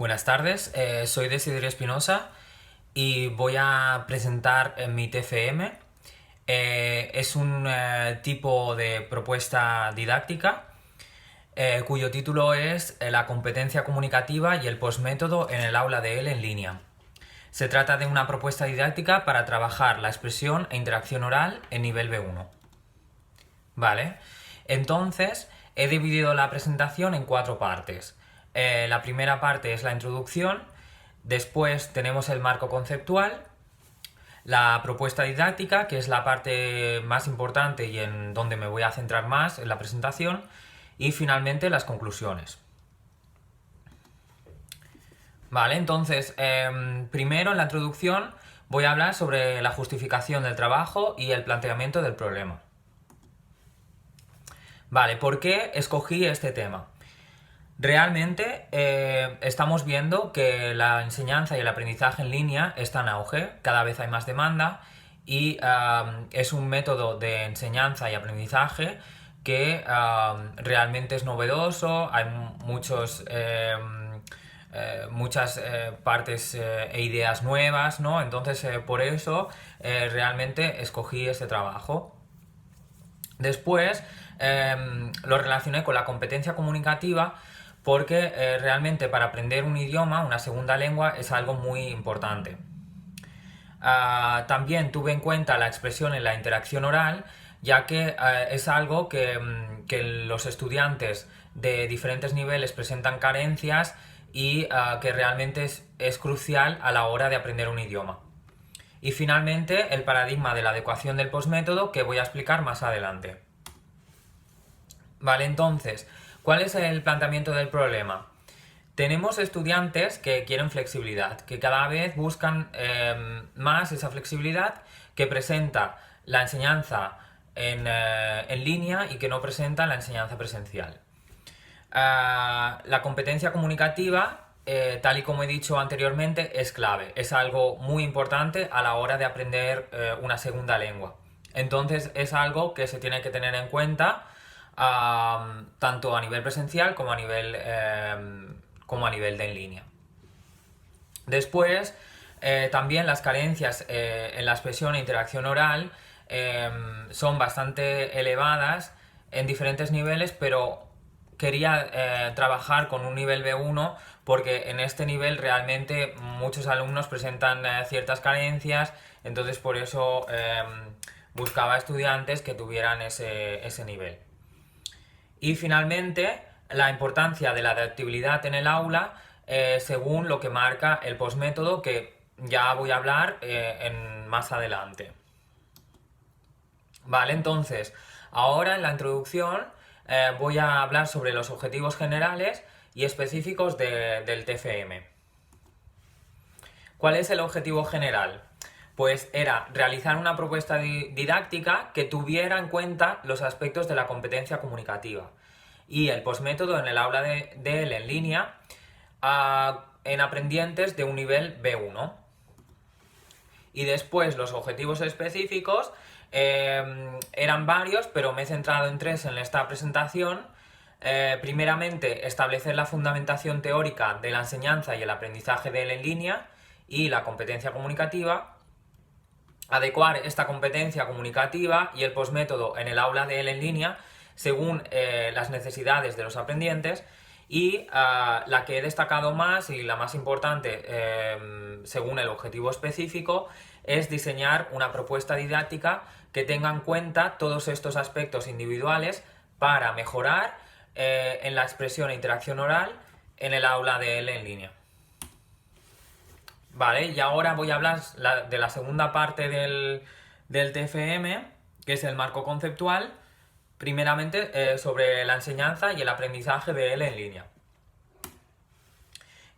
Buenas tardes, soy Desiderio Espinosa y voy a presentar mi TFM. Es un tipo de propuesta didáctica cuyo título es La competencia comunicativa y el postmétodo en el aula de EL en línea. Se trata de una propuesta didáctica para trabajar la expresión e interacción oral en nivel B1. Vale, entonces he dividido la presentación en 4 partes. La primera parte es la introducción, después tenemos el marco conceptual, la propuesta didáctica, que es la parte más importante y en donde me voy a centrar más en la presentación, y finalmente las conclusiones. Vale, entonces, primero en la introducción voy a hablar sobre la justificación del trabajo y el planteamiento del problema. Vale, ¿por qué escogí este tema? Realmente estamos viendo que la enseñanza y el aprendizaje en línea está en auge, cada vez hay más demanda y es un método de enseñanza y aprendizaje que realmente es novedoso, hay muchas partes e ideas nuevas, ¿no? Entonces por eso realmente escogí este trabajo. Después lo relacioné con la competencia comunicativa porque realmente para aprender un idioma, una segunda lengua, es algo muy importante. También tuve en cuenta la expresión en la interacción oral, ya que es algo que los estudiantes de diferentes niveles presentan carencias y que realmente es crucial a la hora de aprender un idioma. Y finalmente el paradigma de la adecuación del postmétodo, que voy a explicar más adelante. Vale, entonces, ¿cuál es el planteamiento del problema? Tenemos estudiantes que quieren flexibilidad, que cada vez buscan más esa flexibilidad que presenta la enseñanza en línea y que no presenta la enseñanza presencial. La competencia comunicativa, tal y como he dicho anteriormente, es clave, es algo muy importante a la hora de aprender una segunda lengua. Entonces es algo que se tiene que tener en cuenta tanto a nivel presencial como a nivel de en línea. Después, también las carencias en la expresión e interacción oral son bastante elevadas en diferentes niveles, pero quería trabajar con un nivel B1 porque en este nivel realmente muchos alumnos presentan ciertas carencias, entonces por eso buscaba estudiantes que tuvieran ese nivel. Y finalmente, la importancia de la adaptabilidad en el aula según lo que marca el postmétodo, que ya voy a hablar más adelante. Vale, entonces, ahora en la introducción voy a hablar sobre los objetivos generales y específicos del TFM. ¿Cuál es el objetivo general? Pues era realizar una propuesta didáctica que tuviera en cuenta los aspectos de la competencia comunicativa y el postmétodo en el aula de EL en línea en aprendientes de un nivel B1. Y después los objetivos específicos eran varios, pero me he centrado en 3 en esta presentación. Primeramente, establecer la fundamentación teórica de la enseñanza y el aprendizaje de EL en línea y la competencia comunicativa. Adecuar esta competencia comunicativa y el postmétodo en el aula de EL en línea según las necesidades de los aprendientes. Y la que he destacado más y la más importante según el objetivo específico es diseñar una propuesta didáctica que tenga en cuenta todos estos aspectos individuales para mejorar en la expresión e interacción oral en el aula de EL en línea. Vale, y ahora voy a hablar de la segunda parte del TFM, que es el marco conceptual, primeramente sobre la enseñanza y el aprendizaje de EL en línea.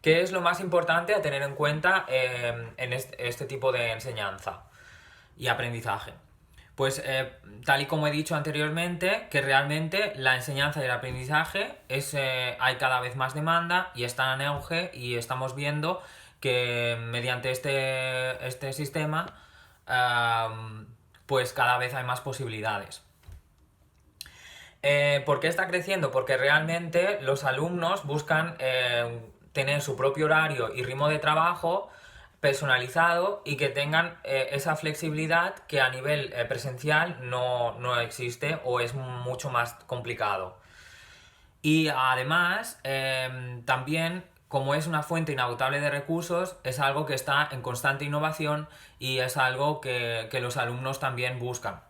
¿Qué es lo más importante a tener en cuenta en este tipo de enseñanza y aprendizaje? Pues tal y como he dicho anteriormente, que realmente la enseñanza y el aprendizaje hay cada vez más demanda y están en auge, y estamos viendo que mediante este sistema pues cada vez hay más posibilidades. ¿Por qué está creciendo? Porque realmente los alumnos buscan tener su propio horario y ritmo de trabajo personalizado y que tengan esa flexibilidad que a nivel presencial no existe o es mucho más complicado. Y además, también, como es una fuente inagotable de recursos, es algo que está en constante innovación y es algo que los alumnos también buscan.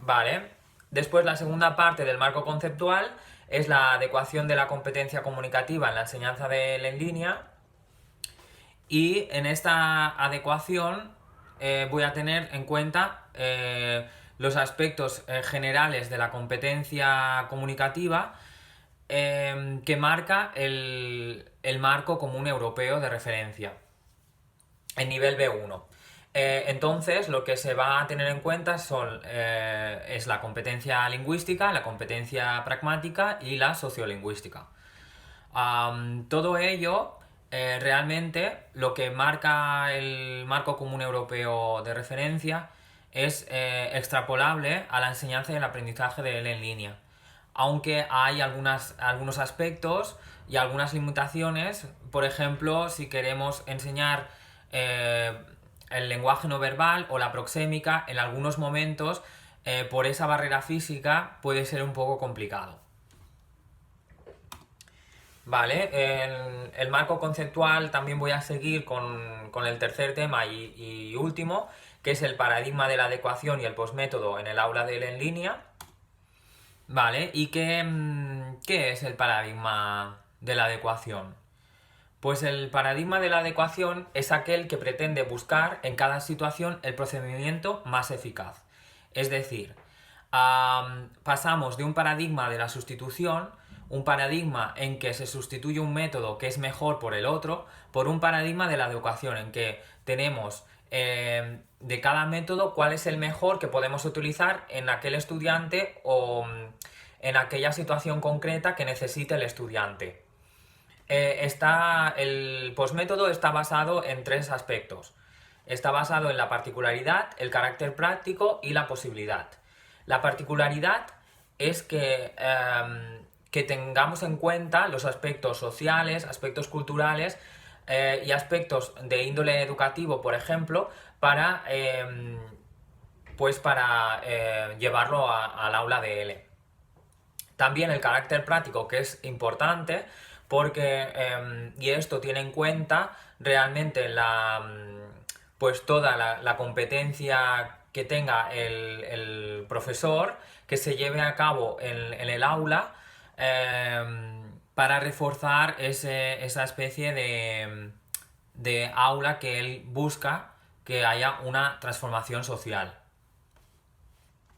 Vale. Después, la segunda parte del marco conceptual es la adecuación de la competencia comunicativa en la enseñanza en línea. Y en esta adecuación voy a tener en cuenta los aspectos generales de la competencia comunicativa que marca el marco común europeo de referencia, el nivel B1. Entonces, lo que se va a tener en cuenta es la competencia lingüística, la competencia pragmática y la sociolingüística. Todo ello, realmente, lo que marca el marco común europeo de referencia es extrapolable a la enseñanza y el aprendizaje de él en línea. Aunque hay algunos aspectos y algunas limitaciones, por ejemplo, si queremos enseñar el lenguaje no verbal o la proxémica, en algunos momentos, por esa barrera física, puede ser un poco complicado. Vale, en el marco conceptual también voy a seguir con el tercer tema y último, que es el paradigma de la adecuación y el postmétodo en el aula en línea. Vale, ¿y qué es el paradigma de la adecuación? Pues el paradigma de la adecuación es aquel que pretende buscar en cada situación el procedimiento más eficaz. Es decir, pasamos de un paradigma de la sustitución, un paradigma en que se sustituye un método que es mejor por el otro, por un paradigma de la adecuación en que tenemos de cada método cuál es el mejor que podemos utilizar en aquel estudiante o en aquella situación concreta que necesite el estudiante. El postmétodo está basado en tres aspectos. Está basado en la particularidad, el carácter práctico y la posibilidad. La particularidad es que tengamos en cuenta los aspectos sociales, aspectos culturales y aspectos de índole educativo, por ejemplo, para llevarlo al aula de L. También el carácter práctico, que es importante, porque y esto tiene en cuenta realmente toda la competencia que tenga el profesor, que se lleve a cabo en el aula para reforzar esa especie de aula que él busca, que haya una transformación social.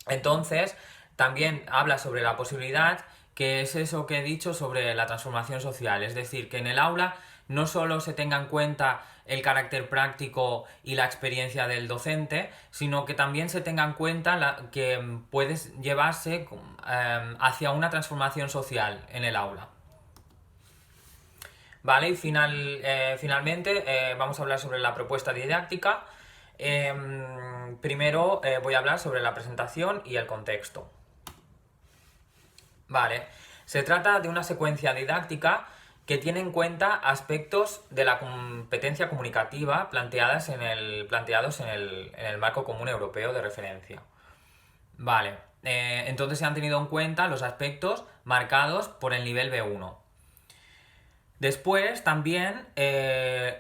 Entonces, también habla sobre la posibilidad, que es eso que he dicho sobre la transformación social, es decir, que en el aula no solo se tenga en cuenta el carácter práctico y la experiencia del docente, sino que también se tenga en cuenta que puede llevarse hacia una transformación social en el aula. Vale, y finalmente vamos a hablar sobre la propuesta didáctica. Primero voy a hablar sobre la presentación y el contexto. Vale, se trata de una secuencia didáctica que tiene en cuenta aspectos de la competencia comunicativa planteados en el marco común europeo de referencia. Vale, entonces se han tenido en cuenta los aspectos marcados por el nivel B1. Después también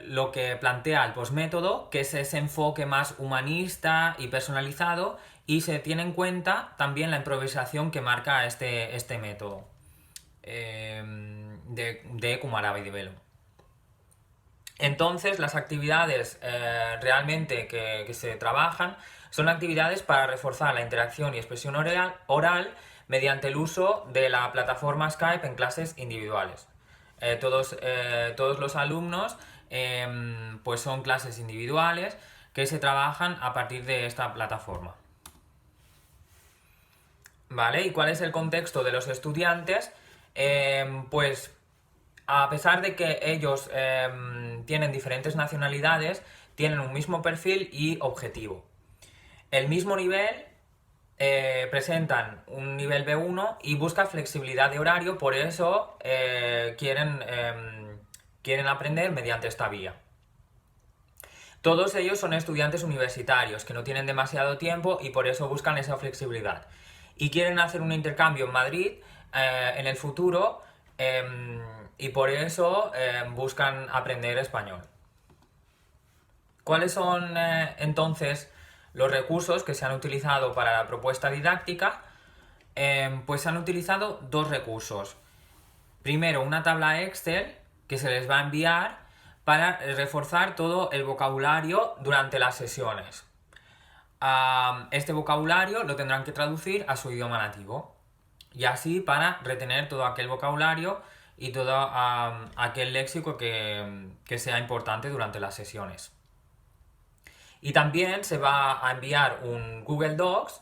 lo que plantea el postmétodo, que es ese enfoque más humanista y personalizado, y se tiene en cuenta también la improvisación que marca este método de Kumaraba y de Velo. Entonces, las actividades realmente que se trabajan son actividades para reforzar la interacción y expresión oral mediante el uso de la plataforma Skype en clases individuales. Todos los alumnos pues son clases individuales que se trabajan a partir de esta plataforma. ¿Vale? ¿Y cuál es el contexto de los estudiantes? Pues a pesar de que ellos tienen diferentes nacionalidades, tienen un mismo perfil y objetivo. El mismo nivel presentan un nivel B1 y buscan flexibilidad de horario, por eso quieren aprender mediante esta vía. Todos ellos son estudiantes universitarios que no tienen demasiado tiempo y por eso buscan esa flexibilidad. Y quieren hacer un intercambio en Madrid en el futuro y por eso buscan aprender español. ¿Cuáles son entonces los recursos que se han utilizado para la propuesta didáctica? Pues se han utilizado dos recursos. Primero, una tabla Excel que se les va a enviar para reforzar todo el vocabulario durante las sesiones. Este vocabulario lo tendrán que traducir a su idioma nativo. Y así para retener todo aquel vocabulario y todo aquel léxico que sea importante durante las sesiones. Y también se va a enviar un Google Docs,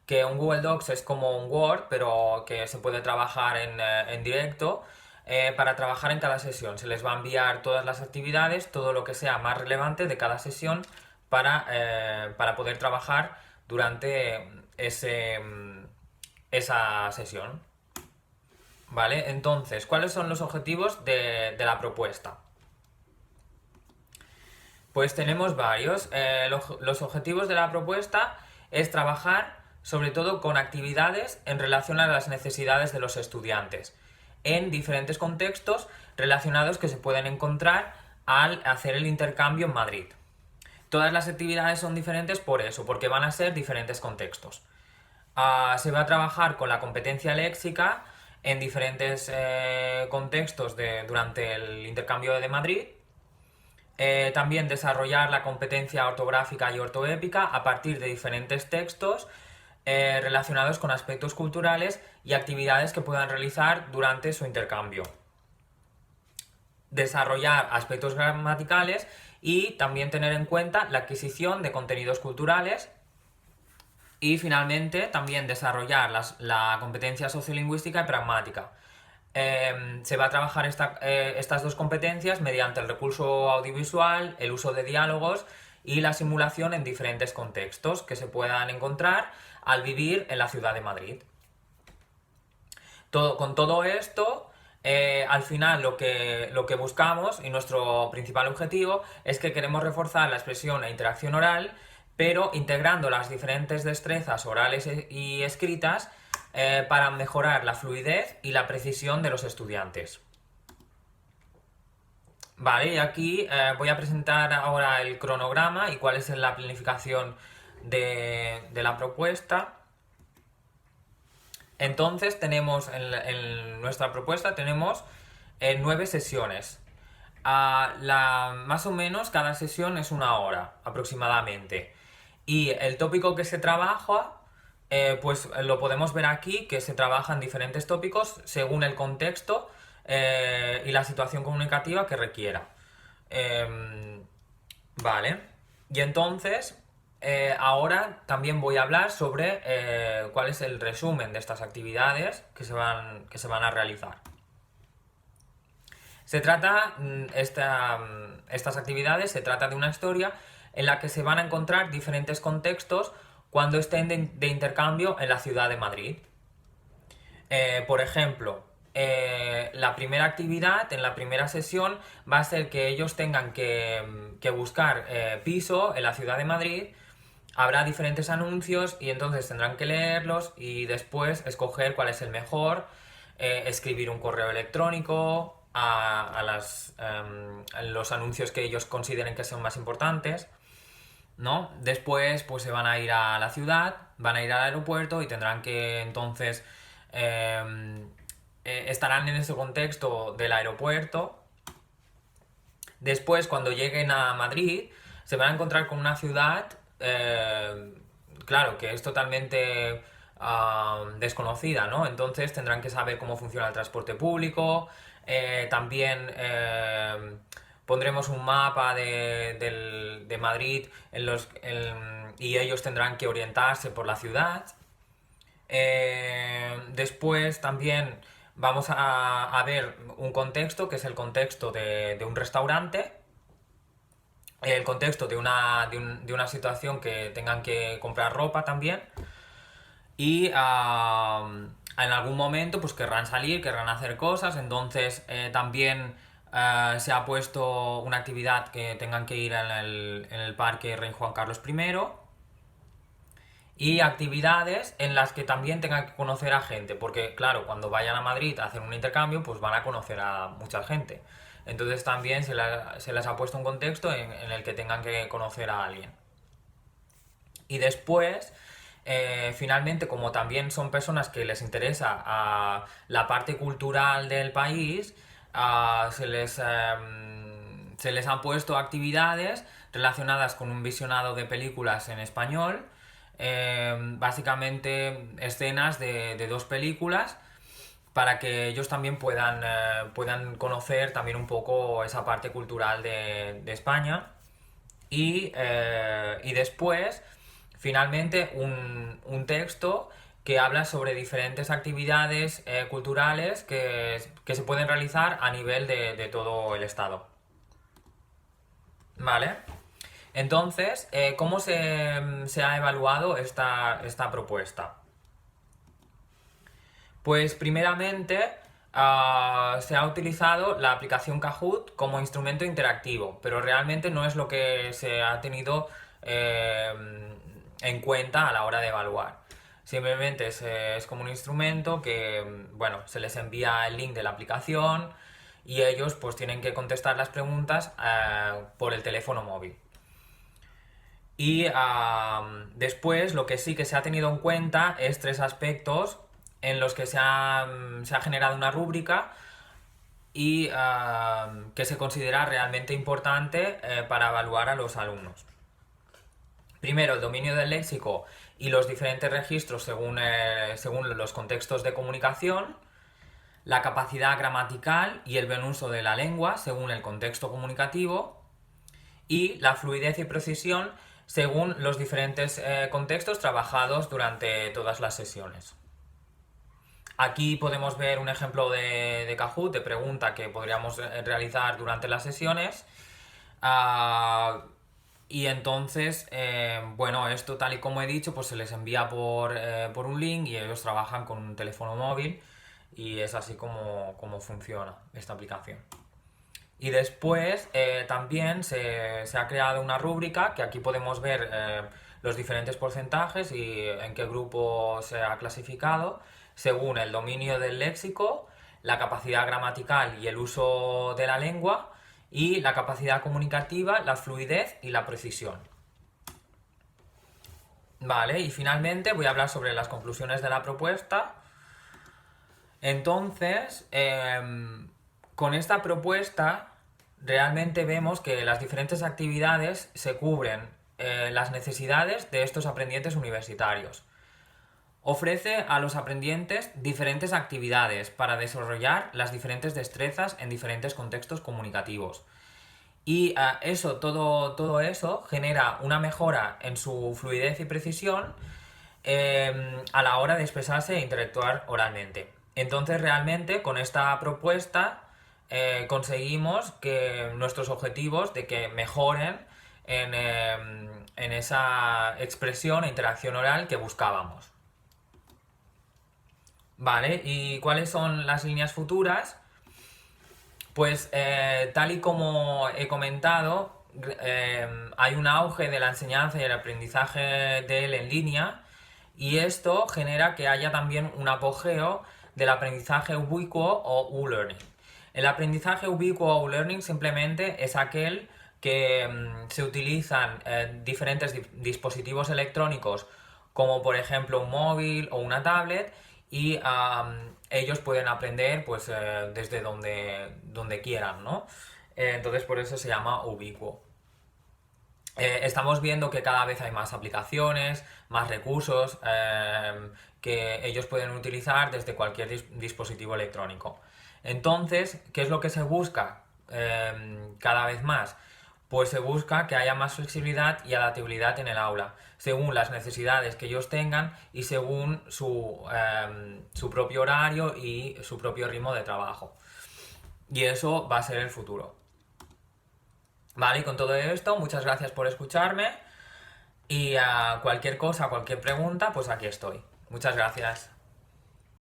que un Google Docs es como un Word, pero que se puede trabajar en directo, para trabajar en cada sesión. Se les va a enviar todas las actividades, todo lo que sea más relevante de cada sesión para poder trabajar durante esa sesión. ¿Vale? Entonces, ¿cuáles son los objetivos de la propuesta? Pues tenemos varios. Los objetivos de la propuesta es trabajar sobre todo con actividades en relación a las necesidades de los estudiantes, en diferentes contextos relacionados que se pueden encontrar al hacer el intercambio en Madrid. Todas las actividades son diferentes por eso, porque van a ser diferentes contextos. Se va a trabajar con la competencia léxica en diferentes contextos durante el intercambio de Madrid. También desarrollar la competencia ortográfica y ortoépica a partir de diferentes textos relacionados con aspectos culturales y actividades que puedan realizar durante su intercambio. Desarrollar aspectos gramaticales y también tener en cuenta la adquisición de contenidos culturales. Y finalmente también desarrollar la competencia sociolingüística y pragmática. Se va a trabajar estas dos competencias mediante el recurso audiovisual, el uso de diálogos y la simulación en diferentes contextos que se puedan encontrar al vivir en la ciudad de Madrid. Con todo esto, al final lo que buscamos y nuestro principal objetivo es que queremos reforzar la expresión e interacción oral, pero integrando las diferentes destrezas orales y escritas para mejorar la fluidez y la precisión de los estudiantes. Vale, y aquí voy a presentar ahora el cronograma y cuál es la planificación de la propuesta. Entonces tenemos en nuestra propuesta tenemos 9 sesiones. Más o menos cada sesión es 1 hora aproximadamente. Y el tópico que se trabaja, pues lo podemos ver aquí, que se trabajan diferentes tópicos según el contexto y la situación comunicativa que requiera. Vale. Y entonces, ahora también voy a hablar sobre cuál es el resumen de estas actividades que se van a realizar. Estas actividades se trata de una historia en la que se van a encontrar diferentes contextos cuando estén de intercambio en la ciudad de Madrid. Por ejemplo, la primera actividad, en la primera sesión, va a ser que ellos tengan que buscar piso en la ciudad de Madrid. Habrá diferentes anuncios y entonces tendrán que leerlos y después escoger cuál es el mejor, escribir un correo electrónico a los anuncios que ellos consideren que son más importantes, ¿no? Después pues se van a ir a la ciudad, van a ir al aeropuerto y tendrán que entonces estarán en ese contexto del aeropuerto. Después, cuando lleguen a Madrid, se van a encontrar con una ciudad, claro, que es totalmente desconocida, ¿no? Entonces tendrán que saber cómo funciona el transporte público. También pondremos un mapa de Madrid y ellos tendrán que orientarse por la ciudad. Después también vamos a ver un contexto, que es el contexto de un restaurante, el contexto de una situación que tengan que comprar ropa también. y en algún momento pues querrán salir, querrán hacer cosas, entonces también se ha puesto una actividad que tengan que ir en el Parque Rey Juan Carlos I y actividades en las que también tengan que conocer a gente, porque claro, cuando vayan a Madrid a hacer un intercambio, pues van a conocer a mucha gente. Entonces también se les ha puesto un contexto en el que tengan que conocer a alguien. Y después, finalmente, como también son personas que les interesa la parte cultural del país, se les han puesto actividades relacionadas con un visionado de películas en español, básicamente escenas de dos películas para que ellos también puedan conocer también un poco esa parte cultural de España. Y después, finalmente, un texto que habla sobre diferentes actividades culturales que se pueden realizar a nivel de todo el estado. ¿Vale? Entonces, ¿cómo se ha evaluado esta propuesta? Pues primeramente se ha utilizado la aplicación Kahoot como instrumento interactivo, pero realmente no es lo que se ha tenido en cuenta a la hora de evaluar. Simplemente es como un instrumento que, bueno, se les envía el link de la aplicación y ellos pues tienen que contestar las preguntas por el teléfono móvil. Y después lo que sí que se ha tenido en cuenta es tres aspectos en los que se ha generado una rúbrica y que se considera realmente importante para evaluar a los alumnos. Primero, el dominio del léxico y los diferentes registros según los contextos de comunicación, la capacidad gramatical y el buen uso de la lengua según el contexto comunicativo, y la fluidez y precisión según los diferentes contextos trabajados durante todas las sesiones. Aquí podemos ver un ejemplo de Kahoot, de pregunta que podríamos realizar durante las sesiones. Y entonces, bueno, esto tal y como he dicho, pues se les envía por un link y ellos trabajan con un teléfono móvil y es así como funciona esta aplicación. Y después también se ha creado una rúbrica que aquí podemos ver los diferentes porcentajes y en qué grupo se ha clasificado según el dominio del léxico, la capacidad gramatical y el uso de la lengua y la capacidad comunicativa, la fluidez y la precisión. Vale, y finalmente voy a hablar sobre las conclusiones de la propuesta. Entonces, con esta propuesta realmente vemos que las diferentes actividades se cubren las necesidades de estos aprendientes universitarios. Ofrece a los aprendientes diferentes actividades para desarrollar las diferentes destrezas en diferentes contextos comunicativos. Y todo eso genera una mejora en su fluidez y precisión a la hora de expresarse e interactuar oralmente. Entonces realmente con esta propuesta conseguimos que nuestros objetivos de que mejoren en esa expresión e interacción oral que buscábamos. Vale, ¿y cuáles son las líneas futuras? Pues tal y como he comentado, hay un auge de la enseñanza y el aprendizaje de él en línea y esto genera que haya también un apogeo del aprendizaje ubicuo o U-Learning. El aprendizaje ubicuo o U-Learning simplemente es aquel que se utilizan diferentes dispositivos electrónicos como por ejemplo un móvil o una tablet y ellos pueden aprender pues desde donde quieran, ¿no? Entonces por eso se llama ubicuo. Estamos viendo que cada vez hay más aplicaciones, más recursos que ellos pueden utilizar desde cualquier dispositivo electrónico. Entonces, ¿qué es lo que se busca cada vez más? Pues se busca que haya más flexibilidad y adaptabilidad en el aula, según las necesidades que ellos tengan y según su propio horario y su propio ritmo de trabajo. Y eso va a ser el futuro. Vale, y con todo esto, muchas gracias por escucharme y cualquier cosa, cualquier pregunta, pues aquí estoy. Muchas gracias.